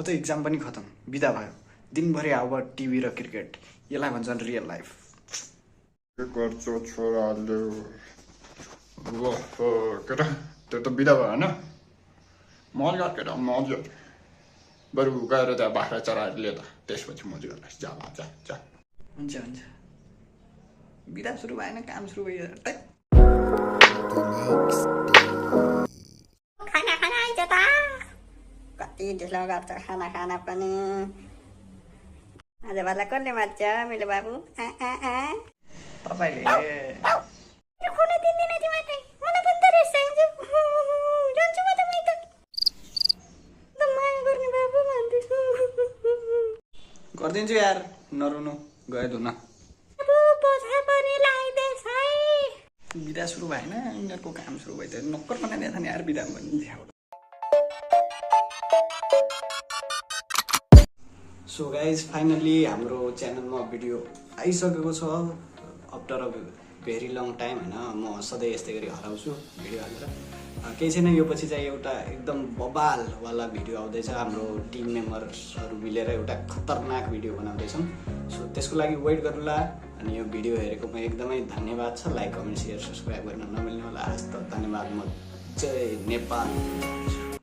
त एक्जाम पनि खतम बिदा भयो दिनभरि अब टिभी र क्रिकेट यसलाई भन्छन् रियल लाइफ के गर्छ छोराले केटा त्यो त बिदा भयो होइन मजा केटा मजा बरु गएर त्यहाँ बाख्रा चराएर लियो त त्यसपछि मजा गर्ला जा जा जा हुन्छ हुन्छ बिदा सुरु भएन काम सुरु भयो खाना खाना आइज त कति ढिलो गर्छ खाना खाना पनि आज भाला कसले मान्छ मेरो बाबु तपाईँले खुन दिँदैन तिमीलाई मलाई पनि त रेस्ट चाहिन्छ जान्छु म त त माया गर्ने बाबु भन्दैछु गरिदिन्छु यार नरुनु गयो धुन पोछा पनि लगाइदिएछ है बिदा सुरु भएन यिनीहरूको काम सुरु भयो त नक्कर बनाइदिएको छ नि यार बिदा पनि सो गाइज फाइनली हाम्रो च्यानलमा भिडियो आइसकेको छ after a very long time होइन म सधैँ यस्तै गरी हराउँछु भिडियो हालेर केही छैन यो पछि चाहिँ एउटा एकदम बबालवाला भिडियो आउँदैछ हाम्रो टिम मेम्बर्सहरू मिलेर एउटा खतरनाक भिडियो बनाउँदैछौँ सो त्यसको लागि वेट गर्नुला अनि यो भिडियो हेरेकोमा एकदमै धन्यवाद छ लाइक कमेन्ट सेयर सब्सक्राइब गर्न नमिल्नु होला हस्त धन्यवाद म जय नेपाल